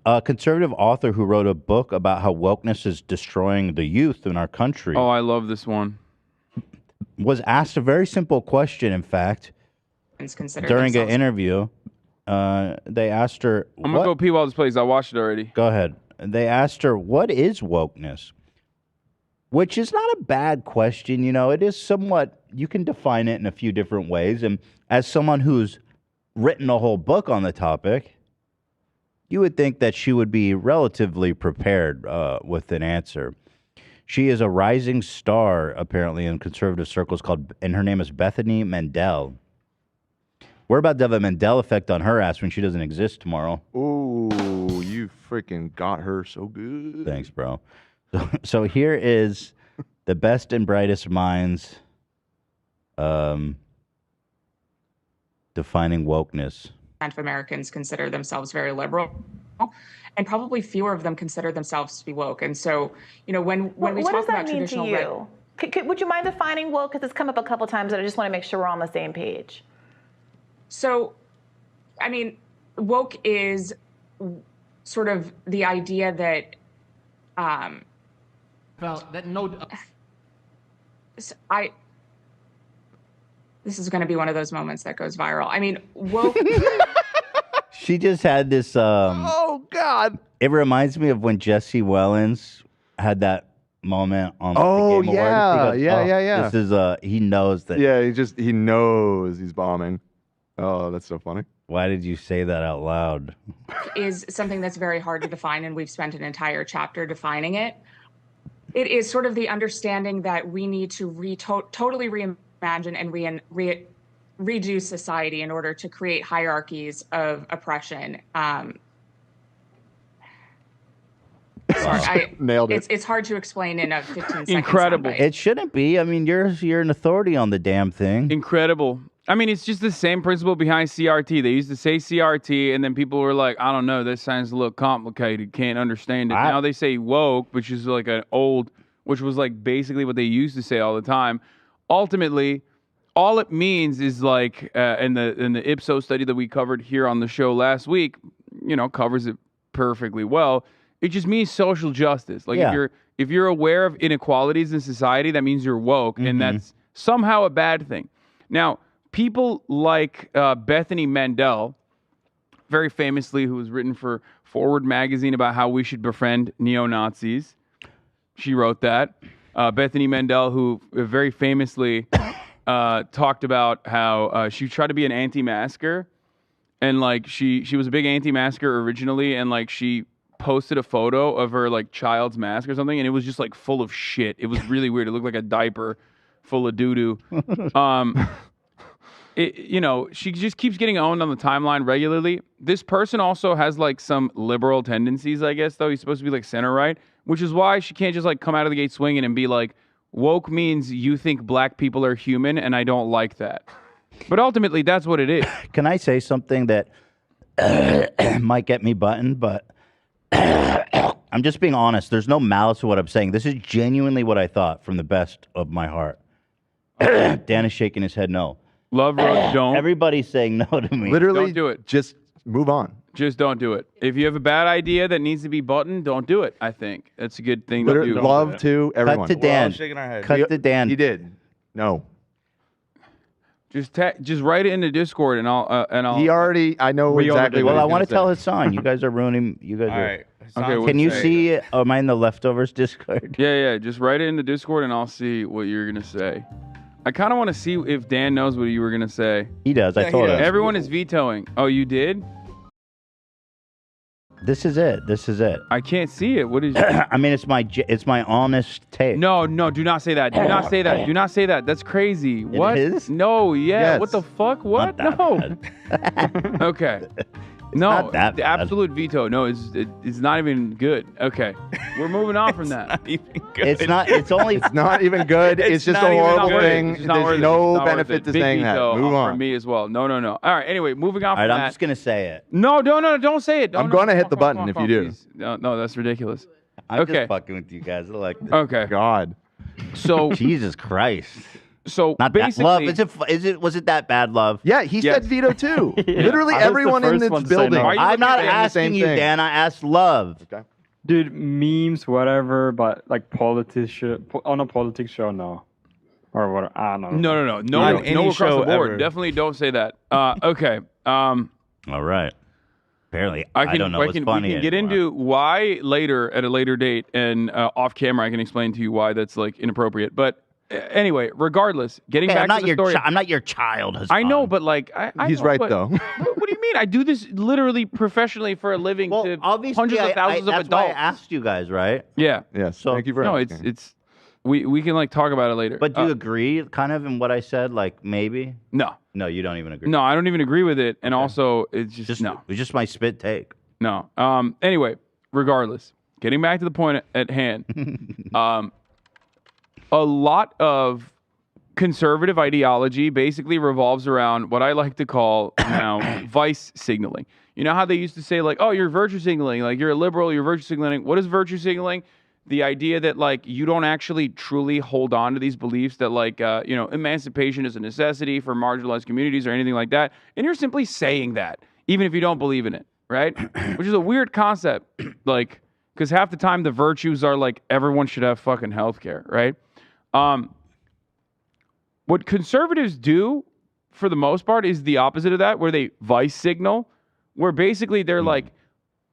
a conservative author who wrote a book about how wokeness is destroying the youth in our country. Oh, I love this one. Was asked a very simple question, in fact, during an interview. They asked her... I'm going to go pee while this plays. I watched it already. Go ahead. They asked her, what is wokeness? Which is not a bad question. You know, it is somewhat... You can define it in a few different ways. And as someone who's written a whole book on the topic, you would think that she would be relatively prepared with an answer. She is a rising star, apparently, in conservative circles, and her name is Bethany Mandel. We're about to have a Mandel effect on her ass when she doesn't exist tomorrow. Ooh, you freaking got her so good. Thanks, bro. So here is the best and brightest minds defining wokeness. Of Americans consider themselves very liberal, and probably fewer of them consider themselves to be woke. And so, you know, when we talk about traditional, what does that mean to you? Would you mind defining woke? Because it's come up a couple times, and I just want to make sure we're on the same page. So, I mean, woke is sort of the idea that, this is going to be one of those moments that goes viral. I mean, woke. She just had this. Oh God! It reminds me of when Jesse Wellens had that moment on. Oh the Game yeah, Awards. He goes, yeah. This is he knows that. Yeah, he knows he's bombing. Oh, that's so funny. Why did you say that out loud? Is something that's very hard to define, and we've spent an entire chapter defining it. It is sort of the understanding that we need to totally reimagine and redo society in order to create hierarchies of oppression. Sorry, nailed it. It's hard to explain in a 15 second Incredible. soundbite. It shouldn't be. I mean, you're an authority on the damn thing. Incredible. I mean, it's just the same principle behind CRT. They used to say CRT, and then people were like, I don't know, that sounds a little complicated, can't understand it. Now they say woke, which is like which was like basically what they used to say all the time. Ultimately, all it means is like, in the Ipsos study that we covered here on the show last week, you know, covers it perfectly well. It just means social justice. Like if you're aware of inequalities in society, that means you're woke, and that's somehow a bad thing. Now, people like Bethany Mandel, very famously, who was written for Forward magazine about how we should befriend neo-Nazis. She wrote that. Bethany Mandel, who very famously talked about how she tried to be an anti-masker, and like she was a big anti-masker originally, and like she posted a photo of her like child's mask or something, and it was just like full of shit. It was really weird. It looked like a diaper full of doo-doo. You know, she just keeps getting owned on the timeline regularly. This person also has like some liberal tendencies, I guess, though. He's supposed to be like center-right, which is why she can't just like come out of the gate swinging and be like, woke means you think black people are human, and I don't like that. But ultimately, that's what it is. Can I say something that might get me buttoned, but I'm just being honest. There's no malice to what I'm saying. This is genuinely what I thought from the best of my heart. Dan is shaking his head no. Love Road, don't. Everybody's saying no to me. Literally, don't do it. Just move on. Just don't do it. If you have a bad idea that needs to be buttoned, don't do it, I think. That's a good thing to do. Love to everyone. Cut to Dan. We're all shaking our head. Cut to Dan. He did. No. Just write it in the Discord, and I'll. He already. I know exactly what. Well, I want want to tell Hassan. You guys are ruining. You guys All are. right. Okay, Can you see? Am I in the leftovers Discord? Yeah. Just write it in the Discord, and I'll see what you're gonna say. I kind of want to see if Dan knows what you were gonna say. He does. I told him. Everyone is vetoing. Oh, you did? This is it. This is it. I can't see it. What is? I mean, it's my honest take. No. Do not say that. Do not say that. Do not say that. That's crazy. What? It is? No. Yeah. Yes. What the fuck? What? Not that No. Okay. No, not that the bad. absolute veto. No, it's not even good. Okay, we're moving on from that. Not even good. It's not. It's only. It's not even good. It's just a not even horrible good. thing. It's not worth There's it. no It's not worth benefit it. to Big saying that. veto Move for on. me as well. No. All right. Anyway, moving on All right. from that. I'm just gonna say it. No, don't say it. I'm gonna hit the button if you do. Please. No, that's ridiculous. I'm Okay. just fucking with you guys. I like this. Okay. God. So Jesus Christ. So Not basically, love. Was it that bad, love? Yeah, he said veto too. Literally I was the everyone in first this one to say building. no. Why are you I'm not looking at the same asking you, thing? Dan. I asked love. Okay. Dude, memes, whatever, but like on a politics show, no. Or what? I don't know. no On across any the show board. ever. Definitely don't say that. Okay. All right. Apparently, I don't know what's funny We can get anymore. into why later at a later date and off camera. I can explain to you why that's like inappropriate. But anyway, regardless, getting Okay, back to the story. I'm not your child. Hassan. I know, but like, I He's know, right but though. What do you mean? I do this literally professionally for a living Well, to obviously, hundreds of thousands of that's why I adults. asked you guys, right? Yeah. Yes. So- Thank you for No, asking. it's we can like talk about it later. But do you agree, kind of, in what I said? Like maybe? No, No, you don't even agree. no, I don't even agree with it. And also, it's just no. It's just my spit take. No. Anyway, regardless, getting back to the point at hand, a lot of conservative ideology basically revolves around what I like to call now vice signaling. You know how they used to say like, oh, you're virtue signaling, like you're a liberal, you're virtue signaling. What is virtue signaling? The idea that like you don't actually truly hold on to these beliefs that like emancipation is a necessity for marginalized communities or anything like that, and you're simply saying that even if you don't believe in it, right? Which is a weird concept, like because half the time the virtues are like everyone should have fucking healthcare, right? What conservatives do for the most part is the opposite of that, where they vice signal, where basically they're like,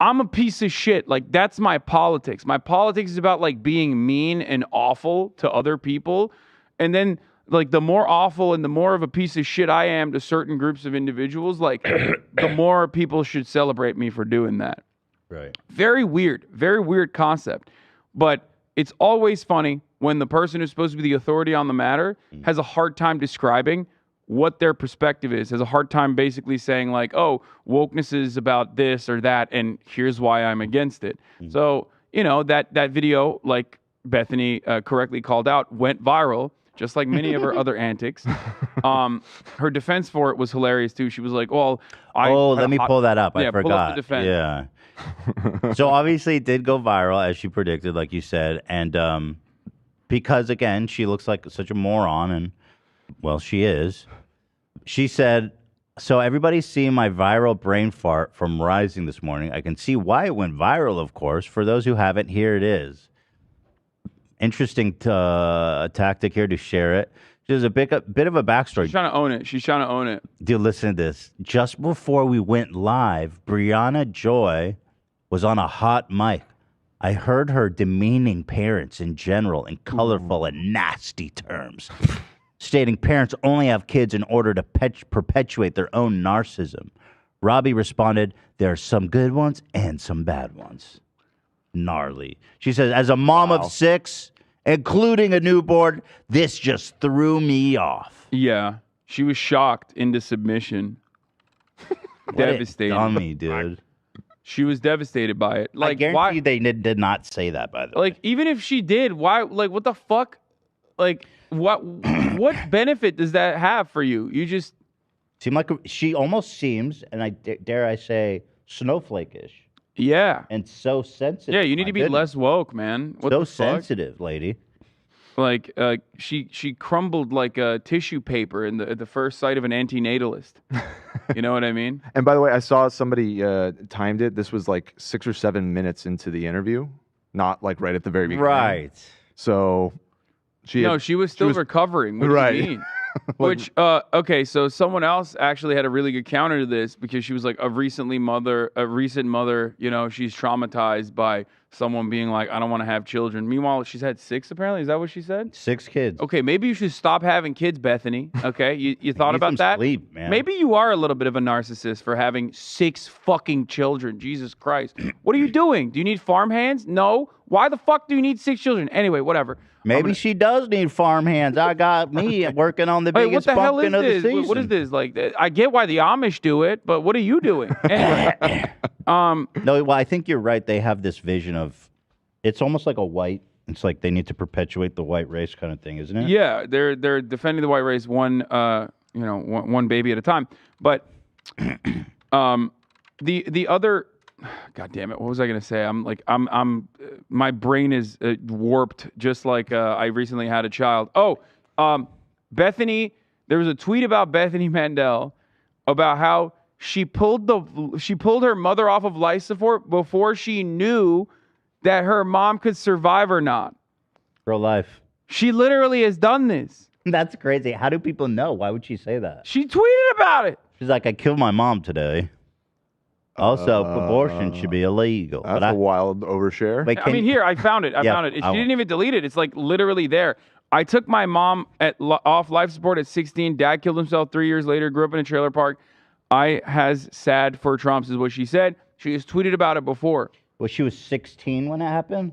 I'm a piece of shit. Like, that's my politics. My politics is about, like, being mean and awful to other people. And then, like, the more awful and the more of a piece of shit I am to certain groups of individuals, like, the more people should celebrate me for doing that. Right. Very weird concept. But it's always funny when the person who's supposed to be the authority on the matter has a hard time describing what their perspective is, has a hard time basically saying like, oh, wokeness is about this or that, and here's why I'm against it. So, you know, that video, like Bethany correctly called out, went viral, just like many of her other antics. Her defense for it was hilarious too. She was like, well, let me pull that up. I Yeah, pull up forgot. the defense. Yeah. So obviously it did go viral, as she predicted, like you said. And because, again, she looks like such a moron, and, well, she is. She said, so everybody's seeing my viral brain fart from Rising this morning. I can see why it went viral, of course. For those who haven't, here it is. Interesting tactic here to share it. There's a bit of a backstory. She's trying to own it. Dude, listen to this. Just before we went live, Brianna Joy was on a hot mic. I heard her demeaning parents in general in colorful and nasty terms, stating parents only have kids in order to perpetuate their own narcissism. Robbie responded, there are some good ones and some bad ones. Gnarly. She says, as a mom of 6, including a newborn, this just threw me off. Yeah, she was shocked into submission. Devastated. What a dummy, dude. She was devastated by it. Like, I guarantee why? you they did not say that, by the way. Like, even if she did, why? Like, what the fuck? Like, what benefit does that have for you? You just seem like she almost seems, and I dare I say, snowflake-ish. Yeah. And so sensitive. Yeah, you need to be less woke, man. What so the fuck? sensitive, lady. Like, she crumbled like a tissue paper at the first sight of an antinatalist. You know what I mean? And by the way, I saw somebody timed it. This was like 6 or 7 minutes into the interview, not like right at the very beginning. Right. So she was still recovering. What do you mean? Which, okay, so someone else actually had a really good counter to this because she was like a recent mother, you know, she's traumatized by someone being like, I don't want to have children. Meanwhile, she's had 6 apparently. Is that what she said? 6 kids. Okay, maybe you should stop having kids, Bethany. Okay, you thought about that? Sleep, man. Maybe you are a little bit of a narcissist for having 6 fucking children. Jesus Christ. What are you doing? Do you need farm hands? No. Why the fuck do you need 6 children? Anyway, whatever. Maybe she does need farm hands. I got me working on the biggest pumpkin of the season. What is this? Like, I get why the Amish do it, but what are you doing? Anyway, no, well, I think you're right. They have this vision of, it's almost like a white. It's like they need to perpetuate the white race kind of thing, isn't it? Yeah, they're defending the white race one baby at a time. But the other. God damn it! What was I gonna say? My brain is warped, just like I recently had a child. Bethany, there was a tweet about Bethany Mandel about how she pulled her mother off of life support before she knew that her mom could survive or not. Real life. She literally has done this. That's crazy. How do people know? Why would she say that? She tweeted about it. She's like, I killed my mom today. Also, abortion should be illegal. That's a wild overshare. Wait, I mean, here, I found it. I found it. She didn't even delete it. It's like literally there. I took my mom off life support at 16. Dad killed himself 3 years later. Grew up in a trailer park. I has sad for Trumps is what she said. She has tweeted about it before. Well, she was 16 when it happened?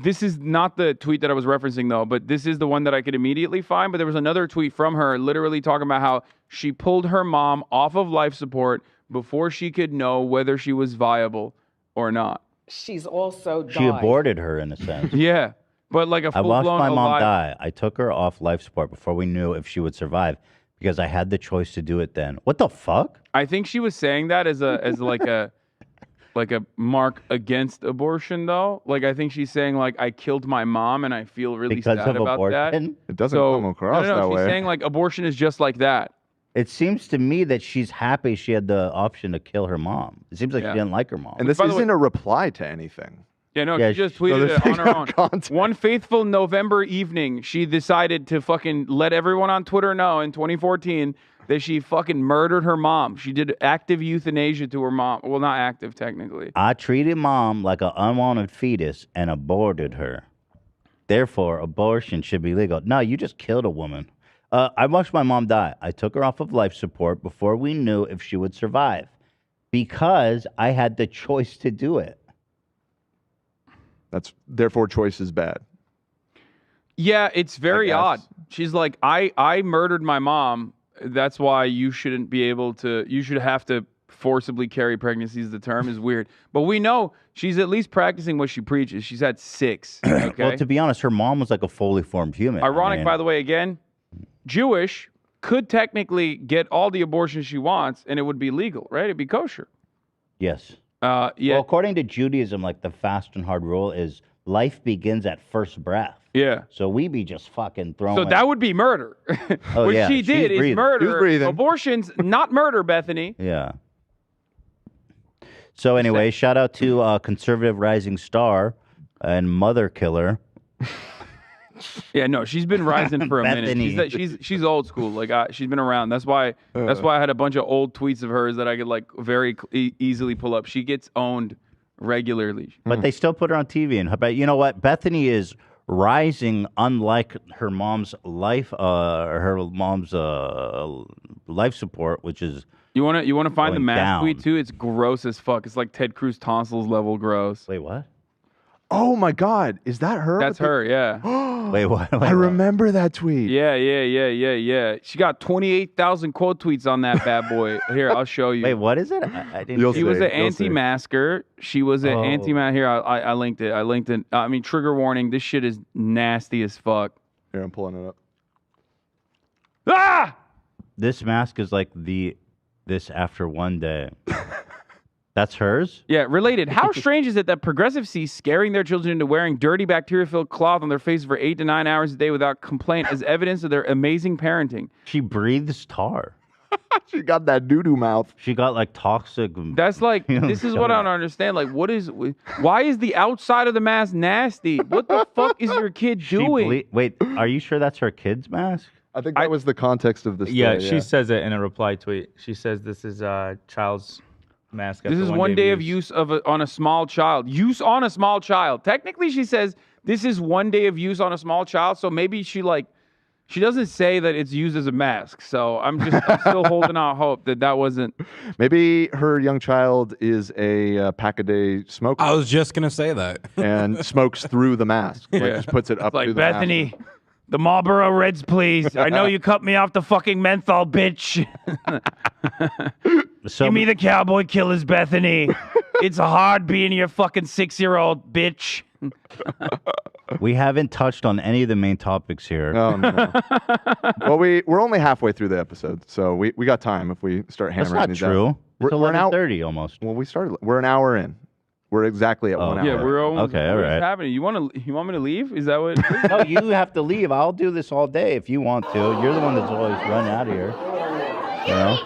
This is not the tweet that I was referencing though, but this is the one that I could immediately find. But there was another tweet from her literally talking about how she pulled her mom off of life support before she could know whether she was viable or not. She's also died. She aborted her in a sense. Yeah, but like a I full-blown watched my mom alive. die. I took her off life support before we knew if she would survive because I had the choice to do it then. What the fuck? I think she was saying that as like a mark against abortion though. Like I think she's saying like I killed my mom and I feel really Because sad of about abortion? It doesn't come across no, that she's way. saying like abortion is just like that. It seems to me that she's happy she had the option to kill her mom. It seems like she didn't like her mom. And this By the isn't way- a reply to anything. Yeah, no, Yeah, she just so tweeted there's it on her own. context. One fateful November evening, she decided to fucking let everyone on Twitter know in 2014 that she fucking murdered her mom. She did active euthanasia to her mom. Well, not active technically. I treated mom like an unwanted fetus and aborted her. Therefore, abortion should be legal. No, you just killed a woman. I watched my mom die. I took her off of life support before we knew if she would survive because I had the choice to do it. Therefore choice is bad. Yeah, it's very guess. odd. She's like, I murdered my mom. That's why you shouldn't be able to. You should have to forcibly carry pregnancies. The term is weird, but we know she's at least practicing what she preaches. She's had 6. Okay. Well, to be honest, her mom was like a fully formed human. Ironic, by the way, again, Jewish could technically get all the abortions she wants and it would be legal, right? It'd be kosher. Yes. Yeah. Well, according to Judaism, like the fast and hard rule is life begins at first breath. Yeah. So we be just fucking throwing. So that would be murder. Oh, what yeah, she she's did is breathing. murder. She's breathing. Abortion's not murder, Bethany. Yeah. So anyway, shout out to conservative rising star and mother killer. Yeah, no, she's been rising for a Bethany. minute. She's old school. Like she's been around. That's why I had a bunch of old tweets of hers that I could like very easily pull up. She gets owned regularly. But they still put her on TV. And but you know what? Bethany is rising, unlike her mom's life support, which is You want to find the going mask down. tweet too? It's gross as fuck. It's like Ted Cruz tonsils level gross. wait, what? Oh my God. Is that her? That's her, yeah. Wait, what? Wait, I what? remember that tweet. Yeah. She got 28,000 quote tweets on that bad boy. Here, I'll show you. Wait, what is it? I didn't. You'll see She was it. an anti-masker. She was an anti-masker. Here, I linked it. I mean, trigger warning. This shit is nasty as fuck. Here, I'm pulling it up. Ah! This mask is like this after one day. That's hers? Yeah, related. How strange is it that progressives see scaring their children into wearing dirty bacteria-filled cloth on their face for 8 to 9 hours a day without complaint as evidence of their amazing parenting? She breathes tar. She got that doo-doo mouth. She got like toxic. That's like, You know, this is what I don't understand. Like, why is the outside of the mask nasty? What the fuck is your kid She doing? Wait, are you sure that's her kid's mask? I think that was the context of this. Yeah, story, she says it in a reply tweet. She says this is a child's mask. This is one day of use on a small child. Use on a small child. Technically, she says this is one day of use on a small child. So maybe she doesn't say that it's used as a mask. So I'm still holding out hope that wasn't. Maybe her young child is a pack-a-day smoker. I was just gonna say that. And smokes through the mask. Like, just puts it up Like to the Bethany. mask. The Marlboro Reds, please. I know you cut me off the fucking menthol, bitch. So Give me the cowboy killers, Bethany. It's hard being your fucking 6-year-old, bitch. we haven't touched on any of the main topics here. Oh, no. Well, we're only halfway through the episode, so we got time if we start That's hammering not these true. out. It's We're an hour 11:30 almost. Well, we're an hour in. We're exactly at 1 hour. Yeah, we're almost. Okay, all right. What's happening? You want me to leave? Is that what? No, you have to leave. I'll do this all day if you want to. You're the one that's always run out of here. You know?